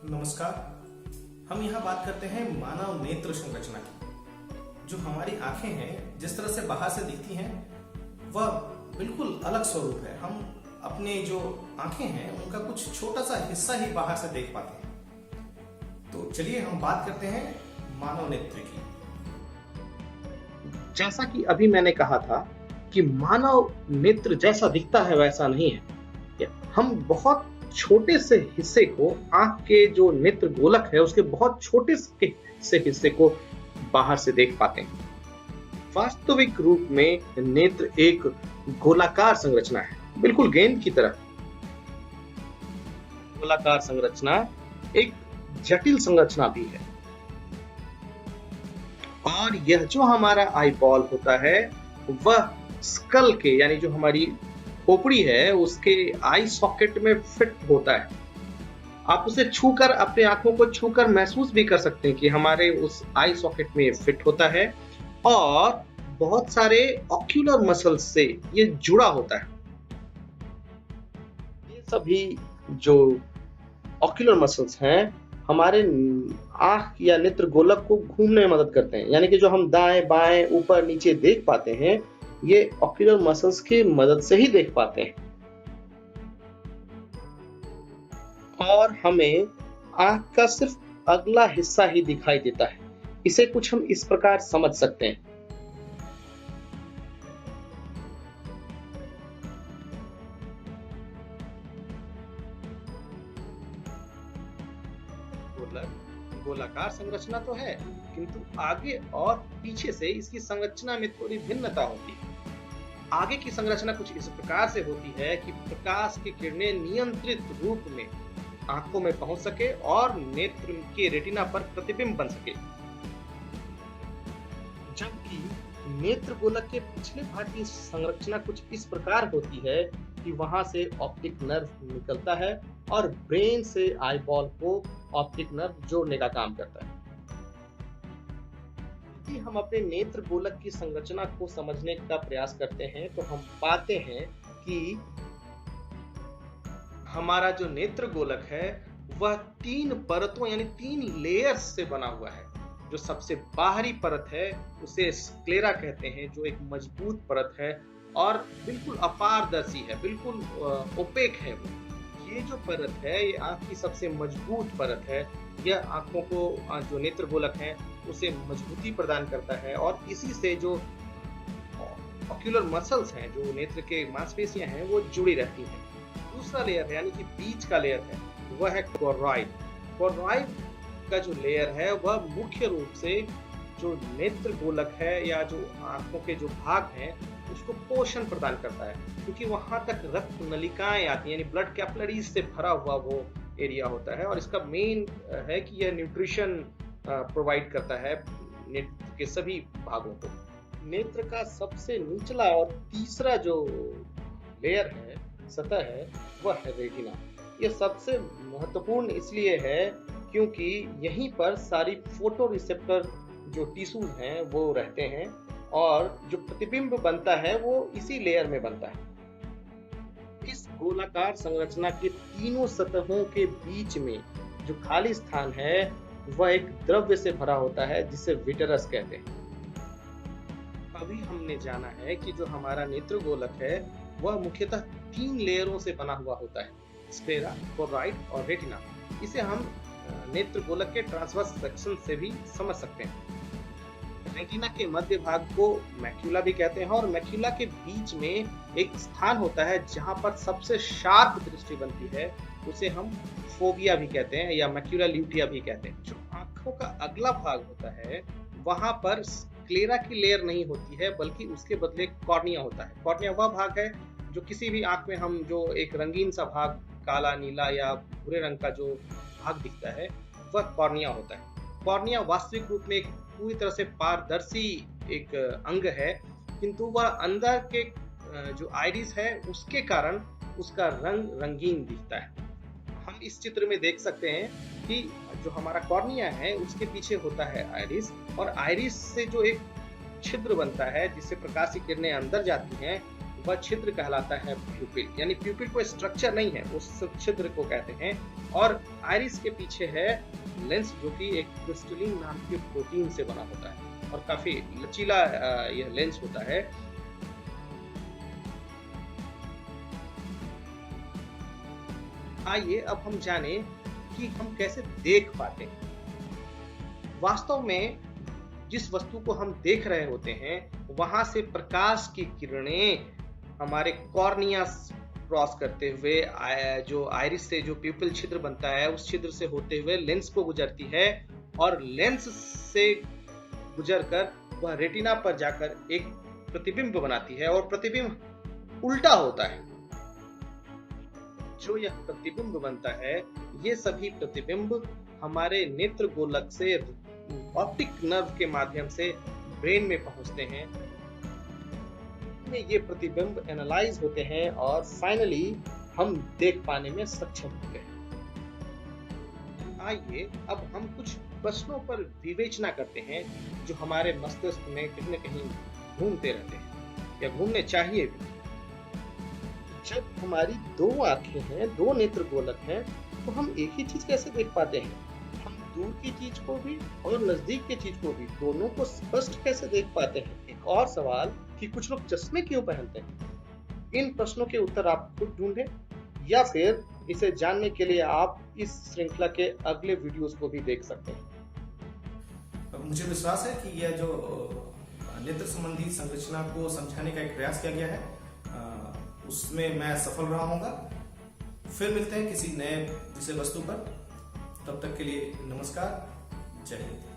नमस्कार। हम यहाँ बात करते हैं मानव नेत्र संरचना की। जो हमारी आंखें हैं, जिस तरह से बाहर से दिखती हैं, वह बिल्कुल अलग स्वरूप है। हम अपने जो आंखें हैं उनका कुछ छोटा सा हिस्सा ही बाहर से देख पाते हैं। तो चलिए हम बात करते हैं मानव नेत्र की। जैसा कि अभी मैंने कहा था कि मानव नेत्र जैसा दिखता है वैसा नहीं है। हम बहुत छोटे से हिस्से को, आंख के जो नेत्र गोलक है उसके बहुत छोटे से हिस्से को बाहर से देख पाते हैं। वास्तविक रूप में नेत्र एक गोलाकार संरचना है, बिल्कुल गेंद की तरह। गोलाकार संरचना एक जटिल संरचना भी है। और यह जो हमारा आई बॉल होता है वह स्कल के, यानी जो हमारी खोपड़ी है उसके आई सॉकेट में फिट होता है। आप उसे छूकर, अपने आंखों को छूकर महसूस भी कर सकते हैं कि हमारे उस आई सॉकेट में फिट होता है और बहुत सारे ऑक्यूलर मसल्स से ये जुड़ा होता है। ये सभी जो ऑक्यूलर मसल्स हैं हमारे आंख या नेत्र गोलक को घूमने में मदद करते हैं, यानी कि जो हम दाएं बाएं ऊपर नीचे देख पाते हैं ये ऑक्यूलर मसल्स की मदद से ही देख पाते हैं। और हमें आंख का सिर्फ अगला हिस्सा ही दिखाई देता है। इसे कुछ हम इस प्रकार समझ सकते हैं। गोलाकार संरचना तो है, किंतु आगे और पीछे से इसकी संरचना में थोड़ी भिन्नता होती है। आगे की संरचना कुछ इस प्रकार से होती है कि प्रकाश की किरणें नियंत्रित रूप में आंखों में पहुंच सके और नेत्र के रेटिना पर प्रतिबिंब बन सके। जबकि नेत्र गोलक के पिछले भाग की संरचना कुछ इस प्रकार होती है कि वहां से ऑप्टिक नर्व निकलता है और ब्रेन से आई बॉल को ऑप्टिक नर्व जोड़ने का काम करता है। यदि हम अपने नेत्र गोलक की संरचना को समझने का प्रयास करते हैं तो हम पाते हैं कि हमारा जो नेत्र गोलक है वह 3 परतों यानी 3 लेयर्स से बना हुआ है। जो सबसे बाहरी परत है उसे स्क्लेरा कहते हैं, जो एक मजबूत परत है और बिल्कुल अपारदर्शी है, बिल्कुल ओपेक है। ये जो परत है ये आंख की सबसे मजबूत परत है। यह आंखों को, जो नेत्र गोलक है उसे मजबूती प्रदान करता है और इसी से जो ऑक्यूलर मसल्स हैं, जो नेत्र के मांसपेशियां हैं, वो जुड़ी रहती हैं। दूसरा लेयर है, यानी कि बीच का लेयर है, वह है कोरॉइड। कोरॉइड का जो लेयर है वह मुख्य रूप से जो नेत्र गोलक है या जो आंखों के जो भाग हैं उसको पोषण प्रदान करता है, क्योंकि वहां तक रक्त नलिकाएं आती हैं, यानी ब्लड कैपिलरीज से भरा हुआ वो एरिया होता है। और इसका मेन है कि यह न्यूट्रिशन प्रोवाइड करता है नेत्र के सभी भागों को। नेत्र का सबसे निचला और तीसरा जो लेयर है, सतह है, वह है रेटिना। यह सबसे महत्वपूर्ण इसलिए है क्योंकि यहीं पर सारी फोटो रिसेप्टर जो टिश्यूज हैं वो रहते हैं और जो प्रतिबिंब बनता है वो इसी लेयर में बनता है। इस गोलाकार संरचना के तीनों सतहों के बीच में जो खाली स्थान है वह एक द्रव्य से भरा होता है जिसे विटरस कहते हैं। अभी हमने जाना है कि जो हमारा नेत्र गोलक है वह मुख्यतः 3 लेयरों से बना हुआ होता है, स्क्लेरा, कोरॉइड और रेटिना। इसे हम नेत्र गोलक के ट्रांसवर्स सेक्शन से भी समझ सकते हैं। रेटिना के मध्य भाग को मैक्यूला भी कहते हैं और मैक्यूला के बीच में एक स्थान होता है जहां पर सबसे शार्प दृष्टि बनती है, उसे हम फोविया भी कहते हैं या मैक्यूला ल्यूटिया भी कहते हैं। जो आंखों का अगला भाग होता है वहां पर स्क्लेरा की लेयर नहीं होती है, बल्कि उसके बदले कॉर्निया होता है। कॉर्निया वह भाग है जो किसी भी आंख में हम जो एक रंगीन सा भाग, काला, नीला या भूरे रंग का जो भाग दिखता है वह कॉर्निया होता है। कॉर्निया वास्तविक रूप में एक पूरी तरह से पारदर्शी एक अंग है, किंतु वह अंदर के जो आइरिस है उसके कारण उसका रंग रंगीन दिखता है। हम इस चित्र में देख सकते हैं कि जो हमारा कॉर्निया है उसके पीछे होता है आइरिस, और आइरिस से जो एक छिद्र बनता है जिससे प्रकाश की किरणें अंदर जाती हैं वह छिद्र कहलाता है प्यूपिल। यानी प्यूपिल कोई स्ट्रक्चर नहीं है, उस छिद्र को कहते हैं। और आइरिस के पीछे है लेंस, जो कि एक क्रिस्टलिन नाम के प्रोटीन से बना होता है और काफी लचीला यह लेंस होता है। आइए अब हम जाने कि हम कैसे देख पाते हैं। वास्तव में जिस वस्तु को हम देख रहे होते हैं वहां से प्रकाश की किरणें हमारे कॉर्निया क्रॉस करते हुए जो आइरिस से जो प्यूपिल छिद्र बनता है उस छिद्र से होते हुए लेंस को गुजरती है और लेंस से गुजरकर वह रेटिना पर जाकर एक प्रतिबिंब बनाती है और प्रतिबिंब उल्टा होता है। जो यह प्रतिबिंब बनता है, ये सभी प्रतिबिंब हमारे नेत्र गोलक से ऑप्टिक नर्व के माध्यम से ब्रेन में पहुंचते हैं। ये प्रतिबिंब एनालाइज होते हैं और फाइनली हम देख पाने में सक्षम होते हैं। आइए अब हम कुछ प्रश्नों पर विवेचना करते हैं जो हमारे मस्तिष्क में कहीं न कहीं घूमते रहते हैं या घूमने चाहिए भी। जब हमारी दो आंखें हैं, दो नेत्र गोलक हैं, तो हम एक ही चीज कैसे देख पाते हैं? हम दूर की चीज को भी और नजदीक की चीज को भी दोनों को स्पष्ट कैसे देख पाते हैं? एक और सवाल कि कुछ लोग चश्मे क्यों पहनते हैं? इन प्रश्नों के उत्तर आप खुद ढूंढें या फिर इसे जानने के लिए आप इस श्रृंखला के अगले वीडियोस को भी देख सकते हैं। मुझे विश्वास है कि यह जो नेत्र संबंधी संरचना को समझाने का एक प्रयास किया गया है उसमें मैं सफल रहा हूँगा। फिर मिलते हैं किसी नए विषय वस्तु पर। तब तक के लिए नमस्कार, जय हिंद।